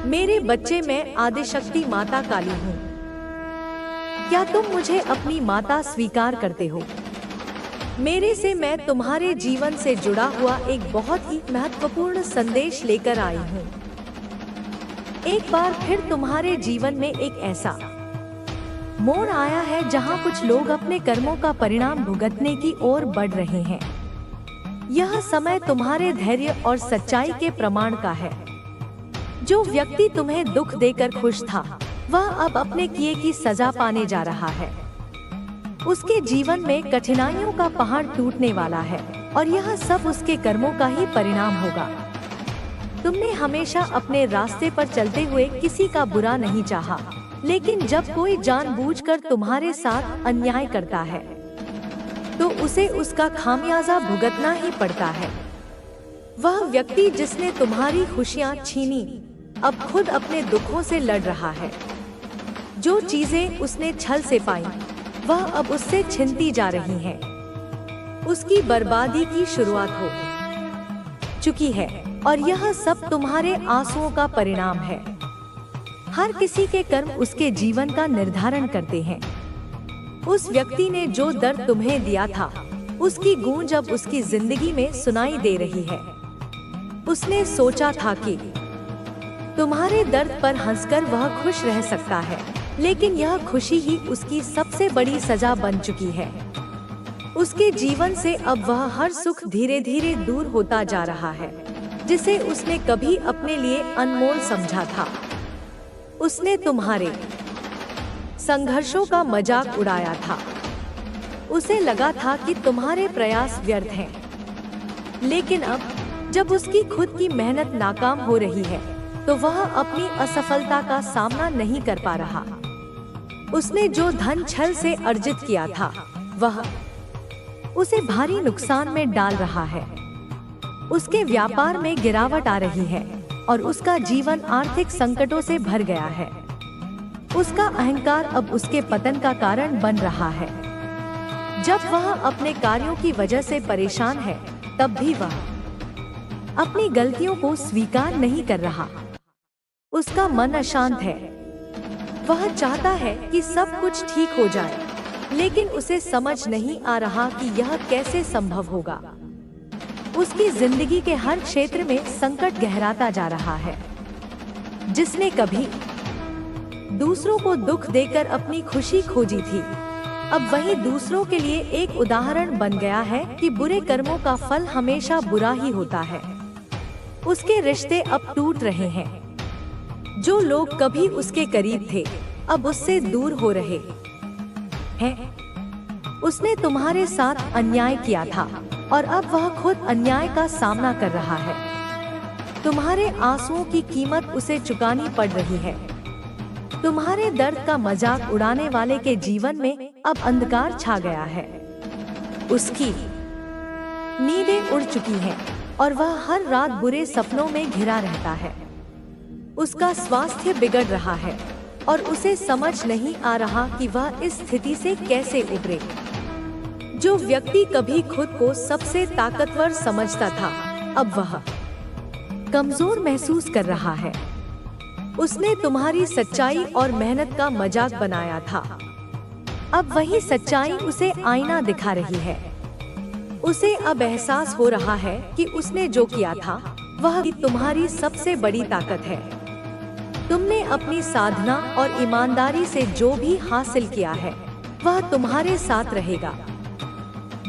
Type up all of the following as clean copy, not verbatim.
मेरे बच्चे, मैं आदिशक्ति माता काली हूँ। क्या तुम मुझे अपनी माता स्वीकार करते हो? मेरे से मैं तुम्हारे जीवन से जुड़ा हुआ एक बहुत ही महत्वपूर्ण संदेश लेकर आई हूँ। एक बार फिर तुम्हारे जीवन में एक ऐसा मोड़ आया है जहाँ कुछ लोग अपने कर्मों का परिणाम भुगतने की ओर बढ़ रहे हैं। यह समय तुम्हारे धैर्य और सच्चाई के प्रमाण का है। जो व्यक्ति तुम्हें दुख देकर खुश था, वह अब अपने किए की सजा पाने जा रहा है। उसके जीवन में कठिनाइयों का पहाड़ टूटने वाला है और यह सब उसके कर्मों का ही परिणाम होगा। तुमने हमेशा अपने रास्ते पर चलते हुए किसी का बुरा नहीं चाहा, लेकिन जब कोई जानबूझकर तुम्हारे साथ अन्याय करता है तो उसे उसका खामियाजा भुगतना ही पड़ता है। वह व्यक्ति जिसने तुम्हारी खुशियां छीनी, अब खुद अपने दुखों से लड़ रहा है। जो चीजें उसने छल से पाई, वह अब उससे छिनती जा रही हैं। उसकी बर्बादी की शुरुआत हो चुकी है और यह सब तुम्हारे आंसुओं का परिणाम है। हर किसी के कर्म उसके जीवन का निर्धारण करते हैं। उस व्यक्ति ने जो दर्द तुम्हें दिया था, उसकी गूंज अब उसकी जिंदगी में सुनाई दे रही है। उसने सोचा था कि तुम्हारे दर्द पर हंसकर वह खुश रह सकता है, लेकिन यह खुशी ही उसकी सबसे बड़ी सजा बन चुकी है। उसके जीवन से अब वह हर सुख धीरे धीरे दूर होता जा रहा है, जिसे उसने कभी अपने लिए अनमोल समझा था। उसने तुम्हारे संघर्षों का मजाक उड़ाया था। उसे लगा था कि तुम्हारे प्रयास व्यर्थ हैं। लेकिन अब जब उसकी खुद की मेहनत नाकाम हो रही है, तो वह अपनी असफलता का सामना नहीं कर पा रहा। उसने जो धन छल से अर्जित किया था, वह उसे भारी नुकसान में डाल रहा है। उसके व्यापार में गिरावट आ रही है और उसका जीवन आर्थिक संकटों से भर गया है। उसका अहंकार अब उसके पतन का कारण बन रहा है। जब वह अपने कार्यों की वजह से परेशान है, तब भी वह अपनी गलतियों को स्वीकार नहीं कर रहा। उसका मन अशांत है। वह चाहता है कि सब कुछ ठीक हो जाए, लेकिन उसे समझ नहीं आ रहा कि यह कैसे संभव होगा। उसकी जिंदगी के हर क्षेत्र में संकट गहराता जा रहा है। जिसने कभी दूसरों को दुख देकर अपनी खुशी खोजी थी, अब वही दूसरों के लिए एक उदाहरण बन गया है कि बुरे कर्मों का फल हमेशा बुरा ही होता है। उसके रिश्ते अब टूट रहे हैं। जो लोग कभी उसके करीब थे, अब उससे दूर हो रहे हैं। उसने तुम्हारे साथ अन्याय किया था और अब वह खुद अन्याय का सामना कर रहा है। तुम्हारे आंसुओं की कीमत उसे चुकानी पड़ रही है। तुम्हारे दर्द का मजाक उड़ाने वाले के जीवन में अब अंधकार छा गया है। उसकी नींदें उड़ चुकी हैं और वह हर रात बुरे सपनों में घिरा रहता है। उसका स्वास्थ्य बिगड़ रहा है और उसे समझ नहीं आ रहा कि वह इस स्थिति से कैसे उबरे। जो व्यक्ति कभी खुद को सबसे ताकतवर समझता था, अब वह कमजोर महसूस कर रहा है। उसने तुम्हारी सच्चाई और मेहनत का मजाक बनाया था। अब वही सच्चाई उसे आईना दिखा रही है। उसे अब एहसास हो रहा है कि उसने जो किया था, वह तुम्हारी सबसे बड़ी ताकत है। तुमने अपनी साधना और ईमानदारी से जो भी हासिल किया है, वह तुम्हारे साथ रहेगा।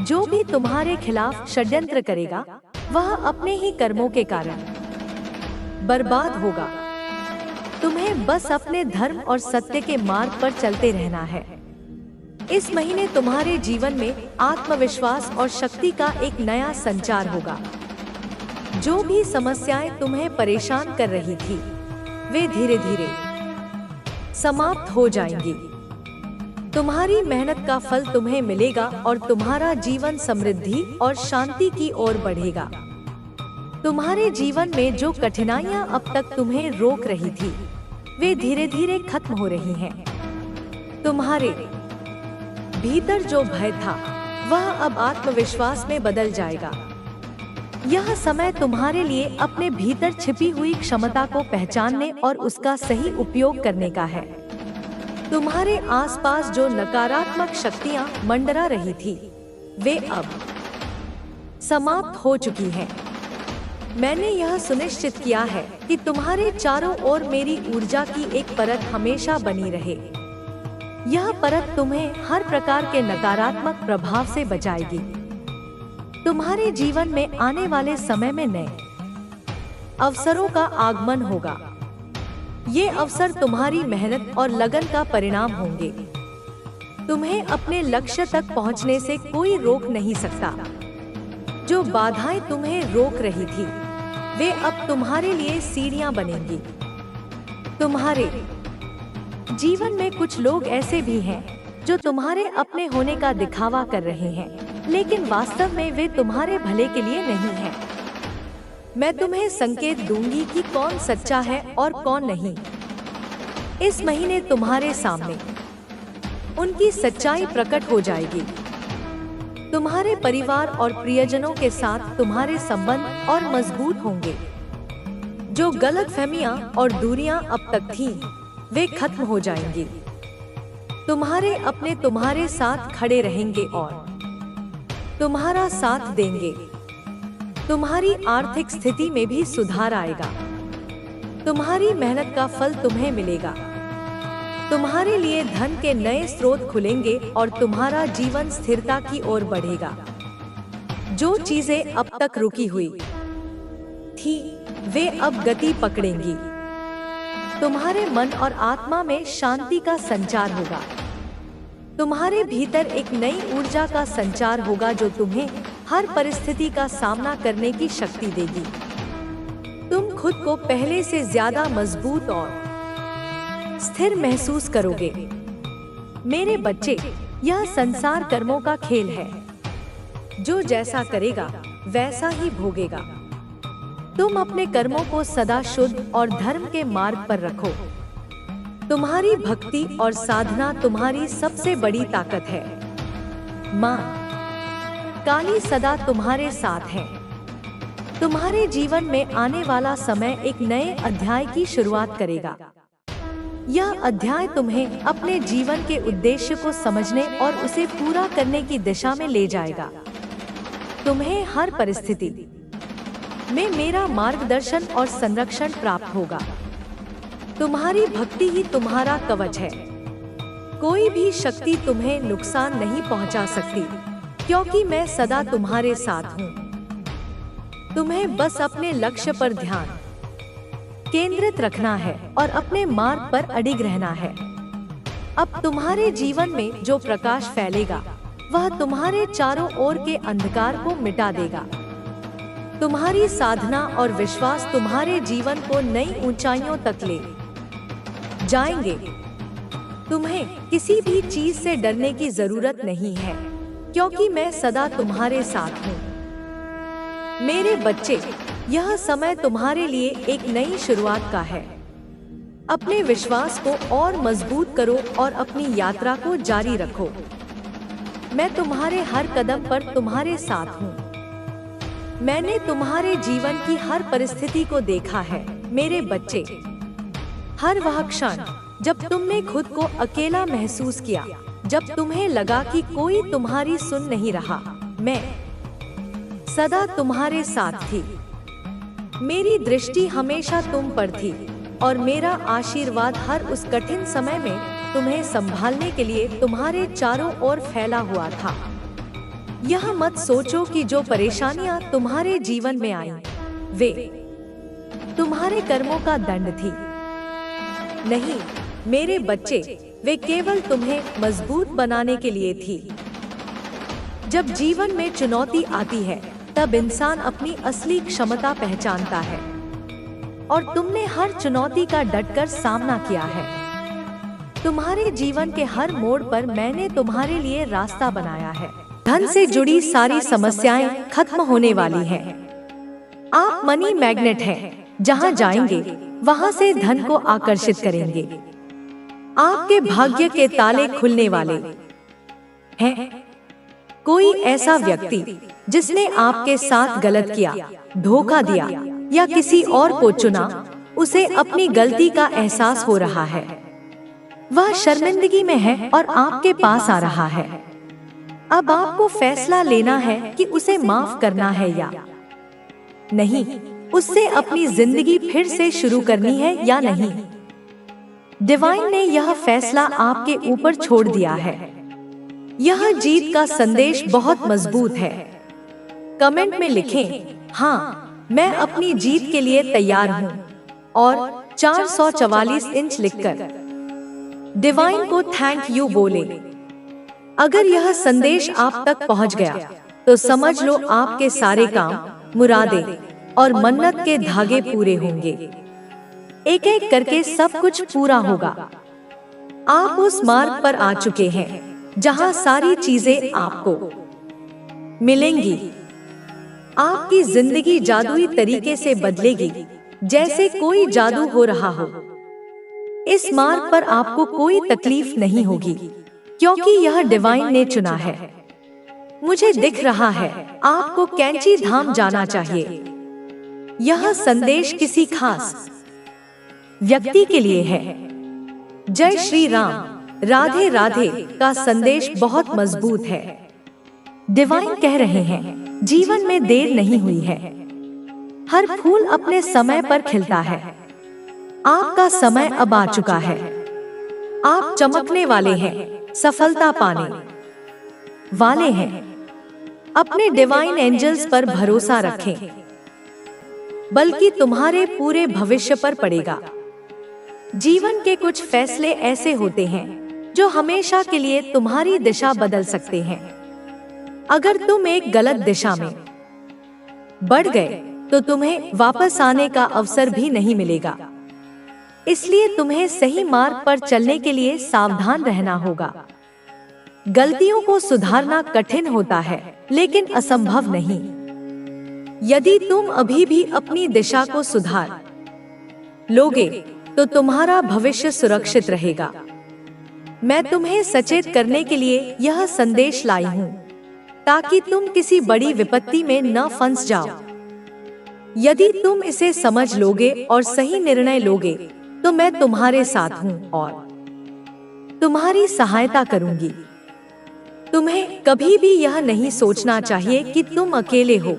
जो भी तुम्हारे खिलाफ षड्यंत्र करेगा, वह अपने ही कर्मों के कारण बर्बाद होगा। तुम्हें बस अपने धर्म और सत्य के मार्ग पर चलते रहना है। इस महीने तुम्हारे जीवन में आत्मविश्वास और शक्ति का एक नया संचार होगा। जो भी समस्याएं तुम्हें परेशान कर रही थी, वे धीरे धीरे समाप्त हो जाएंगी। तुम्हारी मेहनत का फल तुम्हें मिलेगा और तुम्हारा जीवन समृद्धि और शांति की ओर बढ़ेगा। तुम्हारे जीवन में जो कठिनाइयां अब तक तुम्हें रोक रही थी, वे धीरे धीरे खत्म हो रही हैं। तुम्हारे भीतर जो भय था, वह अब आत्मविश्वास में बदल जाएगा। यह समय तुम्हारे लिए अपने भीतर छिपी हुई क्षमता को पहचानने और उसका सही उपयोग करने का है। तुम्हारे आसपास जो नकारात्मक शक्तियां मंडरा रही थी, वे अब समाप्त हो चुकी हैं। मैंने यह सुनिश्चित किया है कि तुम्हारे चारों ओर मेरी ऊर्जा की एक परत हमेशा बनी रहे। यह परत तुम्हें हर प्रकार के नकारात्मक प्रभाव से बचाएगी। तुम्हारे जीवन में आने वाले समय में नए अवसरों का आगमन होगा। ये अवसर तुम्हारी मेहनत और लगन का परिणाम होंगे। तुम्हें अपने लक्ष्य तक पहुंचने से कोई रोक नहीं सकता। जो बाधाएं तुम्हें रोक रही थी, वे अब तुम्हारे लिए सीढ़ियां बनेंगी। तुम्हारे जीवन में कुछ लोग ऐसे भी हैं जो तुम्हारे अपने होने का दिखावा कर रहे हैं, लेकिन वास्तव में वे तुम्हारे भले के लिए नहीं हैं। मैं तुम्हें संकेत दूंगी कि कौन सच्चा है और कौन नहीं। इस महीने तुम्हारे सामने उनकी सच्चाई प्रकट हो जाएगी। तुम्हारे परिवार और प्रियजनों के साथ तुम्हारे संबंध और मजबूत होंगे। जो गलतफहमियां और दूरियां अब तक थीं, वे खत्म हो जाएंगी। तुम्हारे अपने तुम्हारे साथ खड़े रहेंगे और तुम्हारा साथ देंगे। तुम्हारी आर्थिक स्थिति में भी सुधार आएगा। तुम्हारी मेहनत का फल तुम्हें मिलेगा। तुम्हारे लिए धन के नए स्रोत खुलेंगे और तुम्हारा जीवन स्थिरता की ओर बढ़ेगा। जो चीजें अब तक रुकी हुई थी, वे अब गति पकड़ेंगी। तुम्हारे मन और आत्मा में शांति का संचार होगा। तुम्हारे भीतर एक नई ऊर्जा का संचार होगा जो तुम्हें हर परिस्थिति का सामना करने की शक्ति देगी। तुम खुद को पहले से ज्यादा मजबूत और स्थिर महसूस करोगे। मेरे बच्चे, यह संसार कर्मों का खेल है। जो जैसा करेगा वैसा ही भोगेगा। तुम अपने कर्मों को सदा शुद्ध और धर्म के मार्ग पर रखो। तुम्हारी भक्ति और साधना तुम्हारी सबसे बड़ी ताकत है। माँ काली सदा तुम्हारे साथ है। तुम्हारे जीवन में आने वाला समय एक नए अध्याय की शुरुआत करेगा। यह अध्याय तुम्हें अपने जीवन के उद्देश्य को समझने और उसे पूरा करने की दिशा में ले जाएगा। तुम्हें हर परिस्थिति में मेरा मार्गदर्शन और संरक्षण प्राप्त होगा। तुम्हारी भक्ति ही तुम्हारा कवच है। कोई भी शक्ति तुम्हें नुकसान नहीं पहुंचा सकती, क्योंकि मैं सदा तुम्हारे साथ हूँ। तुम्हें बस अपने लक्ष्य पर ध्यान केंद्रित रखना है और अपने मार्ग पर अडिग रहना है। अब तुम्हारे जीवन में जो प्रकाश फैलेगा, वह तुम्हारे चारों ओर के अंधकार को मिटा देगा। तुम्हारी साधना और विश्वास तुम्हारे जीवन को नई ऊंचाइयों तक ले जाएंगे। तुम्हें किसी भी चीज से डरने की जरूरत नहीं है, क्योंकि मैं सदा तुम्हारे साथ हूँ। मेरे बच्चे, यह समय तुम्हारे लिए एक नई शुरुआत का है। अपने विश्वास को और मजबूत करो और अपनी यात्रा को जारी रखो। मैं तुम्हारे हर कदम पर तुम्हारे साथ हूँ। मैंने तुम्हारे जीवन की हर परिस्थिति को देखा है। मेरे बच्चे, हर वह क्षण जब तुमने खुद को अकेला महसूस किया, जब तुम्हें लगा कि कोई तुम्हारी सुन नहीं रहा, मैं सदा तुम्हारे साथ थी। मेरी दृष्टि हमेशा तुम पर थी और मेरा आशीर्वाद हर उस कठिन समय में तुम्हें संभालने के लिए तुम्हारे चारों ओर फैला हुआ था। यह मत सोचो कि जो परेशानियां तुम्हारे जीवन में आईं, वे तुम्हारे कर्मों का दंड थी। नहीं मेरे बच्चे, वे केवल तुम्हें मजबूत बनाने के लिए थी। जब जीवन में चुनौती आती है, तब इंसान अपनी असली क्षमता पहचानता है और तुमने हर चुनौती का डटकर सामना किया है। तुम्हारे जीवन के हर मोड़ पर मैंने तुम्हारे लिए रास्ता बनाया है। धन से जुड़ी सारी समस्याएं खत्म होने वाली हैं। आप मनी मैग्नेट हैं, जहां जाएंगे वहां से धन को आकर्षित करेंगे। आपके भाग्य के ताले खुलने वाले हैं। कोई ऐसा व्यक्ति जिसने आपके साथ गलत किया, धोखा दिया या किसी और को चुना, उसे अपनी गलती का एहसास हो रहा है। वह शर्मिंदगी में है और आपके पास आ रहा है। अब आपको फैसला लेना है कि उसे माफ करना है या नहीं, उससे अपनी जिंदगी फिर से शुरू करनी है या नहीं। डिवाइन ने यह फैसला आपके ऊपर छोड़ दिया है। यह जीत का संदेश बहुत मजबूत है। कमेंट में लिखें, हाँ, मैं अपनी जीत के लिए तैयार हूँ, और 444 इंच लिखकर डिवाइन को थैंक यू बोले। अगर यह संदेश आप तक पहुँच गया तो समझ लो आपके सारे काम, मुरादें और मन्नत के धागे पूरे होंगे। एक एक करके सब कुछ पूरा होगा। आप उस मार्ग पर आ चुके हैं जहां सारी चीजें आपको मिलेंगी। आपकी जिंदगी जादुई तरीके से बदलेगी, जैसे कोई जादू हो रहा हो। इस मार्ग पर आपको कोई तकलीफ नहीं होगी, क्योंकि यह डिवाइन ने चुना है। मुझे दिख रहा है आपको कैंची धाम जाना चाहिए। यह संदेश किसी खास व्यक्ति के लिए है। जय श्री राम, राधे राधे का संदेश बहुत मजबूत है। डिवाइन कह रहे हैं, जीवन में देर नहीं हुई है। हर फूल अपने समय पर खिलता है। आपका समय अब आ चुका है। आप चमकने वाले हैं, सफलता पाने वाले हैं। अपने डिवाइन एंजल्स पर भरोसा रखें, बल्कि तुम्हारे पूरे भविष्य पर पड़ेगा। जीवन के कुछ फैसले ऐसे होते हैं जो हमेशा के लिए तुम्हारी दिशा बदल सकते हैं। अगर तुम एक गलत दिशा में बढ़ गए तो तुम्हें वापस आने का अवसर भी नहीं मिलेगा। इसलिए तुम्हें सही मार्ग पर चलने के लिए सावधान रहना होगा। गलतियों को सुधारना कठिन होता है, लेकिन असंभव नहीं। यदि तुम अभी भी अपनी दिशा को सुधार लोगे तो तुम्हारा भविष्य सुरक्षित रहेगा। मैं तुम्हें सचेत करने के लिए यह संदेश लाई हूँ, ताकि तुम किसी बड़ी विपत्ति में न फंस जाओ। यदि तुम इसे समझ लोगे और सही निर्णय लोगे तो मैं तुम्हारे साथ हूँ और तुम्हारी सहायता करूंगी। तुम्हें कभी भी यह नहीं सोचना चाहिए कि तुम अकेले हो।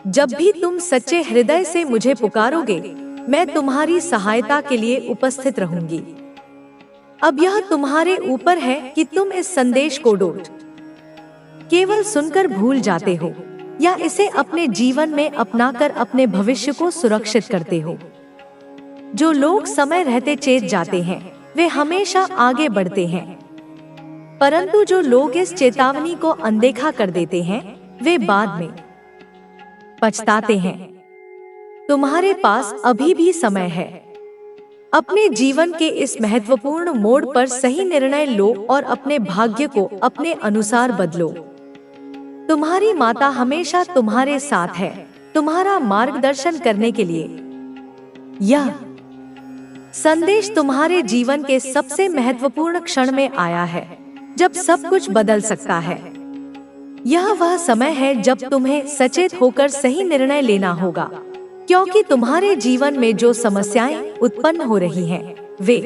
जब भी तुम सच्चे हृदय से मुझे पुकारोगे, मैं तुम्हारी सहायता के लिए उपस्थित रहूंगी। अब यह तुम्हारे ऊपर है कि तुम इस संदेश को केवल सुनकर भूल जाते हो या इसे अपने जीवन में अपनाकर अपने भविष्य को सुरक्षित करते हो। जो लोग समय रहते चेत जाते हैं, वे हमेशा आगे बढ़ते हैं, परंतु जो लोग इस चेतावनी को अनदेखा कर देते हैं, वे बाद में पछताते हैं। तुम्हारे पास अभी भी समय है। अपने जीवन के इस महत्वपूर्ण मोड़ पर सही निर्णय लो और अपने भाग्य को अपने अनुसार बदलो। तुम्हारी माता हमेशा तुम्हारे साथ है, तुम्हारा मार्गदर्शन करने के लिए। यह संदेश तुम्हारे जीवन के सबसे महत्वपूर्ण क्षण में आया है, जब सब कुछ बदल सकता है। यह वह समय है जब तुम्हें सचेत होकर सही निर्णय लेना होगा, क्योंकि तुम्हारे जीवन में जो समस्याएं उत्पन्न हो रही हैं, वे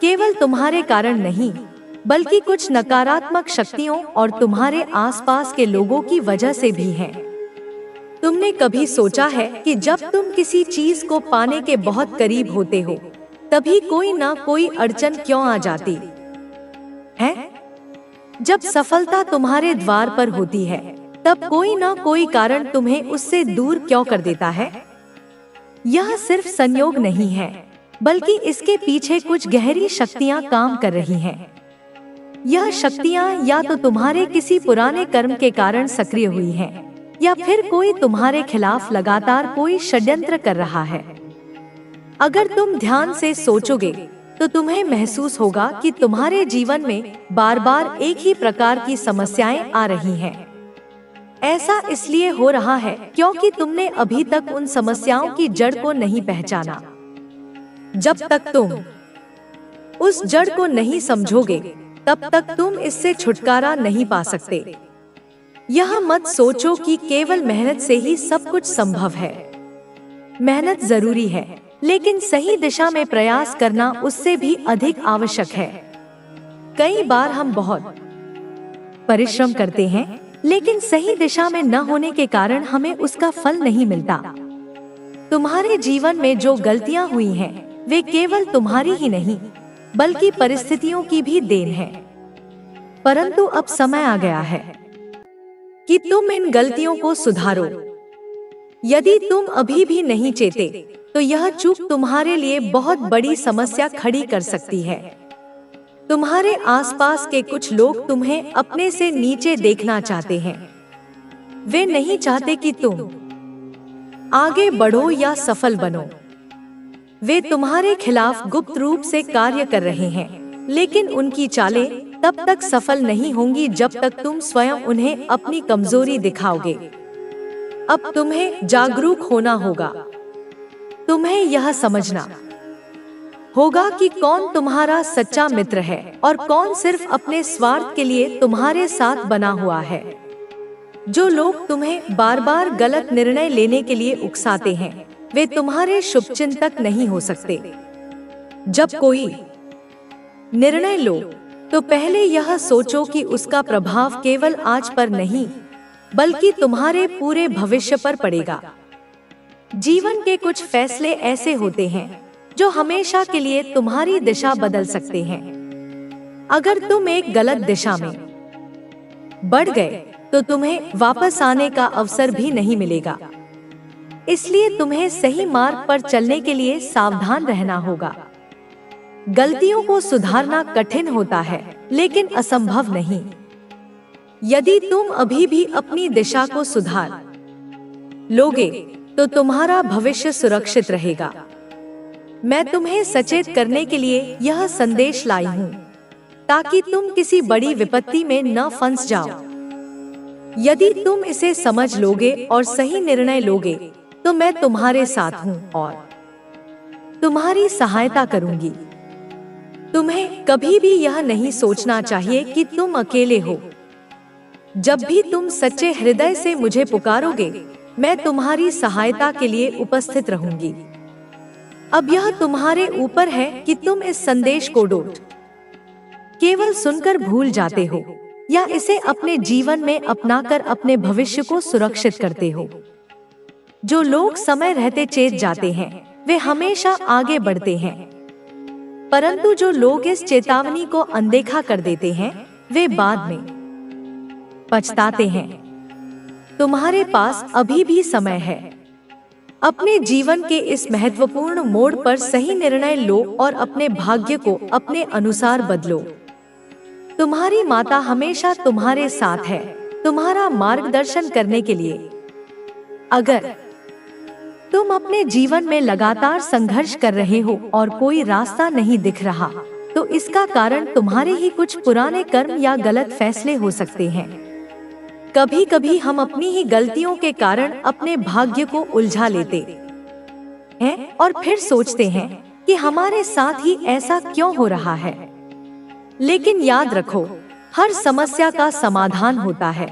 केवल तुम्हारे कारण नहीं, बल्कि कुछ नकारात्मक शक्तियों और तुम्हारे आसपास के लोगों की वजह से भी हैं। तुमने कभी सोचा है कि जब तुम किसी चीज को पाने के बहुत करीब होते हो, तभी कोई ना कोई अड़चन क्यों आ जाती है? जब सफलता तुम्हारे द्वार पर होती है, तब कोई ना कोई कारण तुम्हें उससे दूर क्यों कर देता है? यह सिर्फ संयोग नहीं है, बल्कि इसके पीछे कुछ गहरी शक्तियां काम कर रही हैं। यह शक्तियां या तो तुम्हारे किसी पुराने कर्म के कारण सक्रिय हुई हैं, या फिर कोई तुम्हारे खिलाफ लगातार कोई षड्यंत्र कर रहा है। अगर तुम ध्यान से सोचोगे तो तुम्हें महसूस होगा कि तुम्हारे जीवन में बार बार एक ही प्रकार की समस्याएं आ रही हैं। ऐसा इसलिए हो रहा है क्योंकि तुमने अभी तक उन समस्याओं की जड़ को नहीं पहचाना। जब तक तुम उस जड़ को नहीं समझोगे, तब तक तुम इससे छुटकारा नहीं पा सकते। यह मत सोचो कि केवल मेहनत से ही सब कुछ संभव है। मेहनत जरूरी है, लेकिन सही दिशा में प्रयास करना उससे भी अधिक आवश्यक है। कई बार हम बहुत परिश्रम करते हैं, लेकिन सही दिशा में न होने के कारण हमें उसका फल नहीं मिलता। तुम्हारे जीवन में जो गलतियां हुई हैं, वे केवल तुम्हारी ही नहीं, बल्कि परिस्थितियों की भी देन है। परंतु अब समय आ गया है कि तुम इन गलतियों को सुधारो। यदि तुम अभी भी नहीं चेते, तो यह चूक तुम्हारे लिए बहुत बड़ी समस्या खड़ी कर सकती है। तुम्हारे आसपास के कुछ लोग तुम्हें अपने से नीचे देखना चाहते हैं। वे नहीं चाहते कि तुम आगे बढ़ो या सफल बनो। वे तुम्हारे खिलाफ गुप्त रूप से कार्य कर रहे हैं, लेकिन उनकी चालें तब तक सफल नहीं होंगी जब तक तुम स्वयं उन्हें अपनी कमजोरी दिखाओगे। अब तुम्हें जागरूक होना होगा। तुम्हें यह समझना होगा कि कौन तुम्हारा सच्चा मित्र है और कौन सिर्फ अपने स्वार्थ के लिए तुम्हारे साथ बना हुआ है। जो लोग तुम्हें बार बार गलत निर्णय लेने के लिए उकसाते हैं, वे तुम्हारे शुभचिंतक नहीं हो सकते। जब कोई निर्णय लो, तो पहले यह सोचो कि उसका प्रभाव केवल आज पर नहीं, बल्कि तुम्हारे पूरे भविष्य पर पड़ेगा। जीवन के कुछ फैसले ऐसे होते हैं जो हमेशा के लिए तुम्हारी दिशा बदल सकते हैं। अगर तुम एक गलत दिशा में बढ़ गए, तो तुम्हें वापस आने का अवसर भी नहीं मिलेगा। इसलिए तुम्हें सही मार्ग पर चलने के लिए सावधान रहना होगा। गलतियों को सुधारना कठिन होता है, लेकिन असंभव नहीं। यदि तुम अभी भी अपनी दिशा को सुधार लोगे, तो तुम्हारा भविष्य सुरक्षित रहेगा। मैं तुम्हें सचेत करने के लिए यह संदेश लाई हूँ, ताकि तुम किसी बड़ी विपत्ति में न फंस जाओ। यदि तुम इसे समझ लोगे और सही निर्णय लोगे, तो मैं तुम्हारे साथ हूँ और तुम्हारी सहायता करूंगी। तुम्हें कभी भी यह नहीं सोचना चाहिए कि तुम अकेले हो। जब भी तुम सच्चे हृदय से मुझे पुकारोगे, मैं तुम्हारी सहायता के लिए उपस्थित रहूंगी। अब यह तुम्हारे ऊपर है कि तुम इस संदेश को डोट केवल सुनकर भूल जाते हो या इसे अपने जीवन में अपनाकर अपने भविष्य को सुरक्षित करते हो। जो लोग समय रहते चेत जाते हैं, वे हमेशा आगे बढ़ते हैं, परंतु जो लोग इस चेतावनी को अनदेखा कर देते हैं, वे बाद में पछताते हैं। तुम्हारे पास अभी भी समय है। अपने जीवन के इस महत्वपूर्ण मोड़ पर सही निर्णय लो और अपने भाग्य को अपने अनुसार बदलो। तुम्हारी माता हमेशा तुम्हारे साथ है, तुम्हारा मार्गदर्शन करने के लिए। अगर तुम अपने जीवन में लगातार संघर्ष कर रहे हो और कोई रास्ता नहीं दिख रहा, तो इसका कारण तुम्हारे ही कुछ पुराने कर्म या गलत फैसले हो सकते हैं। कभी कभी हम अपनी ही गलतियों के कारण अपने भाग्य को उलझा लेते हैं और फिर सोचते हैं कि हमारे साथ ही ऐसा क्यों हो रहा है। लेकिन याद रखो, हर समस्या का समाधान होता है।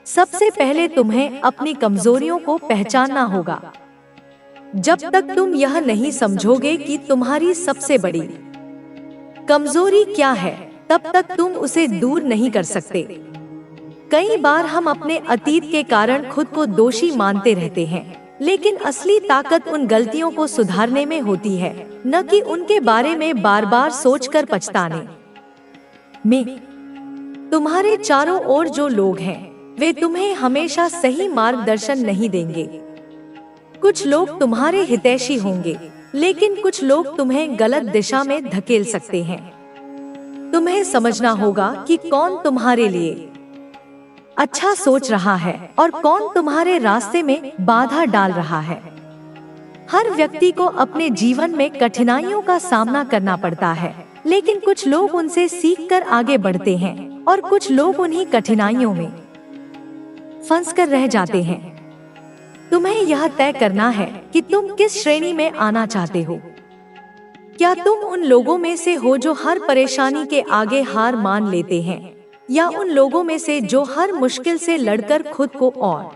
सबसे पहले तुम्हें अपनी कमजोरियों को पहचानना होगा। जब तक तुम यह नहीं समझोगे कि तुम्हारी सबसे बड़ी कमजोरी क्या है, तब तक तुम उसे दूर नहीं कर सकते। कई बार हम अपने अतीत के कारण खुद को दोषी मानते रहते हैं, लेकिन असली ताकत उन गलतियों को सुधारने में होती है, न कि उनके बारे में बार बार सोचकर पछताने में। तुम्हारे चारों ओर जो लोग हैं, वे तुम्हें हमेशा सही मार्गदर्शन नहीं देंगे। कुछ लोग तुम्हारे हितैषी होंगे, लेकिन कुछ लोग तुम्हें गलत दिशा में धकेल सकते हैं। तुम्हें समझना होगा कि कौन तुम्हारे लिए अच्छा सोच रहा है और कौन तुम्हारे रास्ते में बाधा डाल रहा है। हर व्यक्ति को अपने जीवन में कठिनाइयों का सामना करना पड़ता है, लेकिन कुछ लोग उनसे सीखकर आगे बढ़ते हैं और कुछ लोग उन्हीं कठिनाइयों में फंसकर रह जाते हैं। तुम्हें यह तय करना है कि तुम किस श्रेणी में आना चाहते हो। क्या तुम उन लोगों में से हो जो हर परेशानी के आगे हार मान लेते हैं, या उन लोगों में से जो हर मुश्किल से लड़कर खुद को और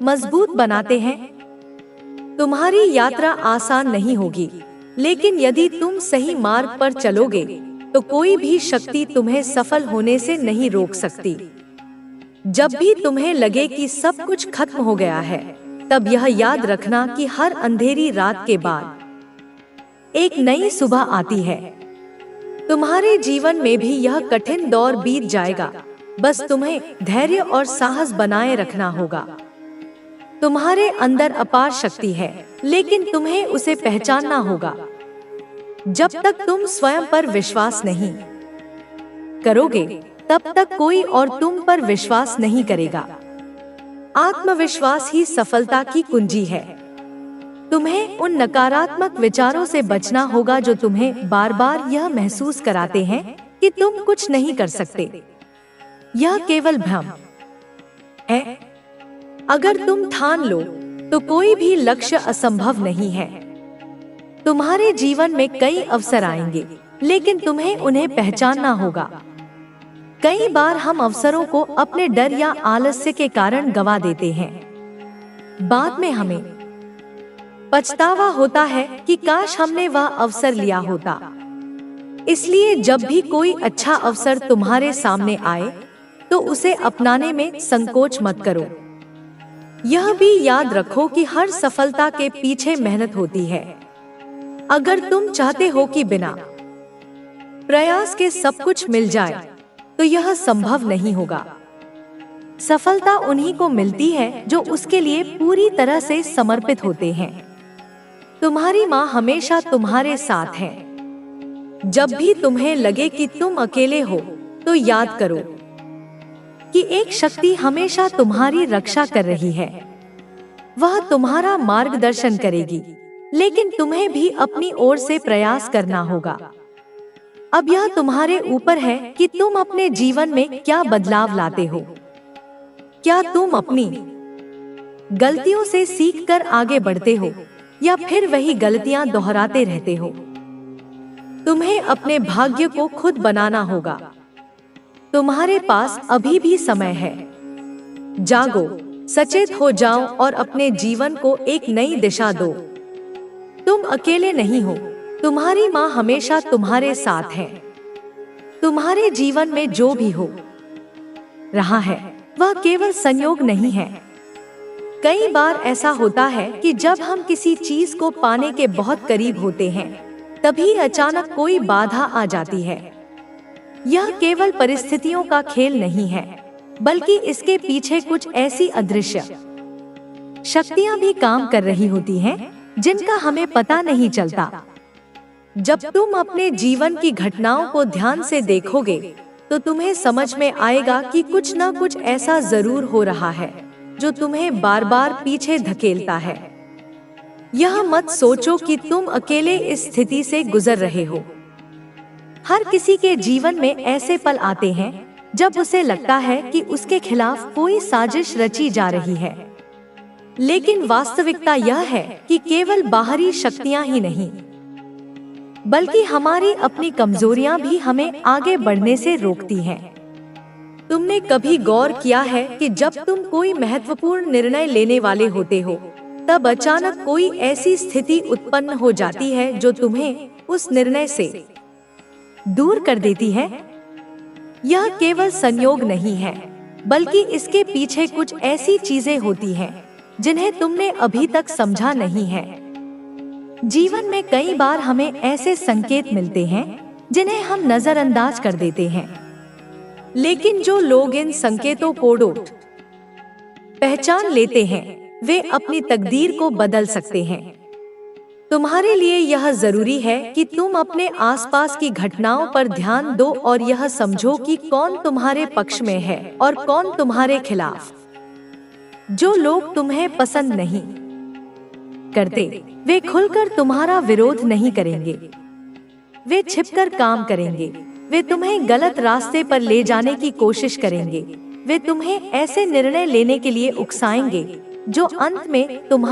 मजबूत बनाते हैं? तुम्हारी यात्रा आसान नहीं होगी, लेकिन यदि तुम सही मार्ग पर चलोगे तो कोई भी शक्ति तुम्हें सफल होने से नहीं रोक सकती। जब भी तुम्हें लगे कि सब कुछ खत्म हो गया है, तब यह याद रखना कि हर अंधेरी रात के बाद एक नई सुबह आती है। तुम्हारे जीवन में भी यह कठिन दौर बीत जाएगा, बस तुम्हें धैर्य और साहस बनाए रखना होगा। तुम्हारे अंदर अपार शक्ति है, लेकिन तुम्हें उसे पहचानना होगा। जब तक तुम स्वयं पर विश्वास नहीं करोगे, तब तक कोई और तुम पर विश्वास नहीं करेगा। आत्मविश्वास ही सफलता की कुंजी है। तुम्हें उन नकारात्मक विचारों से बचना होगा जो तुम्हें बार बार यह महसूस कराते हैं कि तुम कुछ नहीं कर सकते। यह केवल भ्रम है। अगर तुम ठान लो तो कोई भी लक्ष्य असंभव नहीं है। तुम्हारे जीवन में कई अवसर आएंगे, लेकिन तुम्हें उन्हें पहचानना होगा। कई बार हम अवसरों को अपने डर या आलस्य के कारण गवा देते हैं। बाद में हमें पछतावा होता है कि काश हमने वह अवसर लिया होता। इसलिए जब भी कोई अच्छा अवसर तुम्हारे सामने आए, तो उसे अपनाने में संकोच मत करो। यह भी याद रखो कि हर सफलता के पीछे मेहनत होती है। अगर तुम चाहते हो कि बिना प्रयास के सब कुछ मिल जाए, तो यह संभव नहीं होगा। सफलता उन्हीं को मिलती है जो उसके लिए पूरी तरह से समर्पित होते हैं। तुम्हारी माँ हमेशा तुम्हारे साथ है। जब भी तुम्हें लगे कि तुम अकेले हो, तो याद करो कि एक शक्ति हमेशा तुम्हारी रक्षा कर रही है। वह तुम्हारा मार्गदर्शन करेगी, लेकिन तुम्हें भी अपनी ओर से प्रयास करना होगा। अब यह तुम्हारे ऊपर है कि तुम अपने जीवन में क्या बदलाव लाते हो। क्या तुम अपनी गलतियों से सीखकर आगे बढ़ते हो, या फिर वही गलतियां दोहराते रहते हो? तुम्हें अपने भाग्य को खुद बनाना होगा। तुम्हारे पास अभी भी समय है। जागो, सचेत हो जाओ और अपने जीवन को एक नई दिशा दो। तुम अकेले नहीं हो। तुम्हारी माँ हमेशा तुम्हारे साथ है। तुम्हारे जीवन में जो भी हो रहा है, वह केवल संयोग नहीं है। कई बार ऐसा होता है कि जब हम किसी चीज को पाने के बहुत करीब होते हैं, तभी अचानक कोई बाधा आ जाती है। यह केवल परिस्थितियों का खेल नहीं है, बल्कि इसके पीछे कुछ ऐसी अदृश्य शक्तियां भी काम कर रही होती हैं, जिनका हमें पता नहीं चलता। जब तुम अपने जीवन की घटनाओं को ध्यान से देखोगे, तो तुम्हें समझ में आएगा कि कुछ न कुछ ऐसा जरूर हो रहा है जो तुम्हें बार बार पीछे धकेलता है। यह मत सोचो कि तुम अकेले इस स्थिति से गुजर रहे हो। हर किसी के जीवन में ऐसे पल आते हैं जब उसे लगता है कि उसके खिलाफ कोई साजिश रची जा रही है। लेकिन वास्तविकता यह है कि केवल बाहरी शक्तियां ही नहीं, बल्कि हमारी अपनी कमजोरियां भी हमें आगे बढ़ने से रोकती हैं। तुमने कभी गौर किया है कि जब तुम कोई महत्वपूर्ण निर्णय लेने वाले होते हो, तब अचानक कोई ऐसी स्थिति उत्पन्न हो जाती है जो तुम्हें उस निर्णय से दूर कर देती है? यह केवल संयोग नहीं है, बल्कि इसके पीछे कुछ ऐसी चीजें होती हैं जिन्हें तुमने अभी तक समझा नहीं है। जीवन में कई बार हमें ऐसे संकेत मिलते हैं जिन्हें हम नजरअंदाज कर देते हैं, लेकिन जो लोग इन संकेतों को पहचान लेते हैं, वे अपनी तकदीर को बदल सकते हैं। तुम्हारे लिए यह जरूरी है कि तुम अपने आसपास की घटनाओं पर ध्यान दो और यह समझो कि कौन तुम्हारे पक्ष में है और कौन तुम्हारे खिलाफ। जो लोग तुम्हें पसंद नहीं करते, वे खुलकर तुम्हारा विरोध नहीं करेंगे। वे छिपकर काम करेंगे। वे तुम्हें गलत रास्ते पर ले जाने की कोशिश करेंगे। वे तुम्हें ऐसे निर्णय लेने के लिए उकसाएंगे जो अंत में तुम्हारे